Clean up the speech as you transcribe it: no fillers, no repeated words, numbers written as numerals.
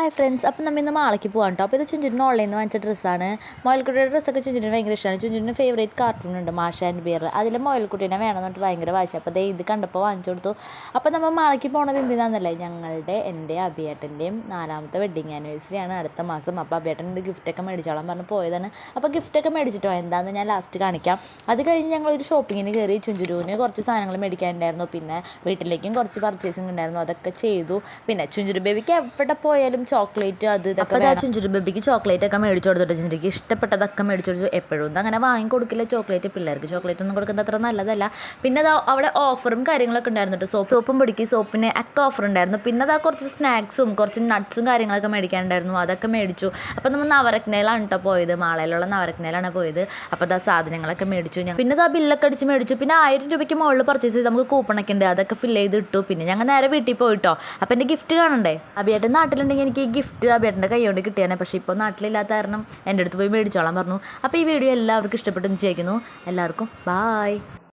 Hi friends, അപ്പം നമ്മൾ ഇന്ന് മാളയ്ക്ക് പോകാം കേട്ടോ. അപ്പോൾ ഇത് ചുഞ്ചുരിന് ഓൺലൈനിൽ നിന്ന് വാങ്ങിച്ച ഡ്രസ്സാണ്. മൊയൽക്കുട്ടിയുടെ ഡ്രസ്സൊക്കെ ചുഞ്ചുരിന് ഭയങ്കര ഇഷ്ടമാണ്. ചുഞ്ചുരിന് ഫേവറേറ്റ് കാർട്ടൂൺ ഉണ്ട്, മാഷ ആൻഡ് ബിയർ. അതിൽ മൊയൽക്കുട്ടീനെ വേണമെന്ന് പറഞ്ഞിട്ട് ഭയങ്കര വാശി. അപ്പോൾ ഇത് കണ്ടപ്പോൾ വാങ്ങിച്ചു കൊടുത്തു. അപ്പോൾ നമ്മൾ മാളയ്ക്ക് പോകുന്നത് എന്തിനാണെന്നല്ലേ, എൻ്റെ അഭിയേട്ടൻ്റെയും 4ാമത്തെ വെഡ്ഡിങ് ആനിവേഴ്സറിയാണ് അടുത്ത മാസം. അപ്പോൾ അഭിയേട്ടൻ്റെ ഗിഫ്റ്റൊക്കെ മേടിച്ചോളാൻ പറഞ്ഞ് പോയതാണ്. അപ്പോൾ ഗിഫ്റ്റൊക്കെ മേടിച്ചിട്ടോ, എന്താണെന്ന് ഞാൻ ലാസ്റ്റ് കാണിക്കാം. അത് കഴിഞ്ഞ് ഞങ്ങളൊരു ഷോപ്പിങ്ങിന് കയറി. ചുഞ്ചുരുവിന് കുറച്ച് സാധനങ്ങൾ മേടിക്കാനുണ്ടായിരുന്നു, പിന്നെ വീട്ടിലേക്കും കുറച്ച് പർച്ചേസിങ് ഉണ്ടായിരുന്നു, അതൊക്കെ ചെയ്തു. പിന്നെ ചുഞ്ചുരു ബേബിക്ക് എവിടെ പോയാലും ചോക്ലേറ്റ് അത് ഇതൊക്കെ. അപ്പോൾ ചുഞ്ചുരു ബേബിക്ക് ചോക്ലേറ്റ് ഒക്കെ മേടിച്ചു കൊടുത്തിട്ട് ചുഞ്ചുരിക്ക് ഇഷ്ടപ്പെട്ടതൊക്കെ മേടിച്ചു കൊടുത്തു. എപ്പോഴും അങ്ങനെ വാങ്ങിക്കൊടുക്കില്ല ചോക്ലേറ്റ്, പിള്ളേർക്ക് ചോക്ലേറ്റ് ഒന്നും കൊടുക്കുന്നത് അത്ര നല്ലതല്ല. പിന്നെ അതാ അവിടെ ഓഫറും കാര്യങ്ങളൊക്കെ ഉണ്ടായിരുന്നു കേട്ടോ. സോപ്പും പൊടിക്ക് സോപ്പിന് ഒക്കെ ഓഫർ ഉണ്ടായിരുന്നു. പിന്നെ അതാ കുറച്ച് സ്നാക്സും കുറച്ച് നട്ട്സും കാര്യങ്ങളൊക്കെ മേടിക്കാനുണ്ടായിരുന്നു, അതൊക്കെ മേടിച്ചു. അപ്പോൾ നമ്മൾ നവരത്നയിലാണ് കേട്ടോ പോയത്, മാളയിലുള്ള നവരത്നയിലാണ് പോയത്. അപ്പോൾ അതാ സാധനങ്ങളൊക്കെ മേടിച്ചു. പിന്നെ അതാ ബില്ലൊക്കെ അടിച്ച് മേടിച്ചു. പിന്നെ 1000 രൂപയ്ക്ക് മുകളിൽ പർച്ചേസ് ചെയ്ത് നമുക്ക് കൂപ്പണൊക്കെ ഉണ്ട്, അതൊക്കെ ഫില്ല് ചെയ്ത് ഇട്ടു. പിന്നെ ഞങ്ങൾ നേരെ വീട്ടിൽ പോയിട്ടോ. അപ്പോൾ എൻ്റെ ഗിഫ്റ്റ് കാണണ്ടേ, അഭിയേട്ടൻ നാട്ടിലുണ്ടെങ്കിൽ എനിക്ക് ഈ ഗിഫ്റ്റ് അഭിയേട്ടൻ്റെ കൈ കൊണ്ട് കിട്ടിയാണ്. പക്ഷേ ഇപ്പോൾ നാട്ടിലില്ലാത്ത കാരണം എൻ്റെ അടുത്ത് പോയി മേടിച്ചോളാൻ പറഞ്ഞു. അപ്പോൾ ഈ വീഡിയോ എല്ലാവർക്കും ഇഷ്ടപ്പെട്ടെന്ന് വിചാരിക്കുന്നു. എല്ലാവർക്കും ബായ്.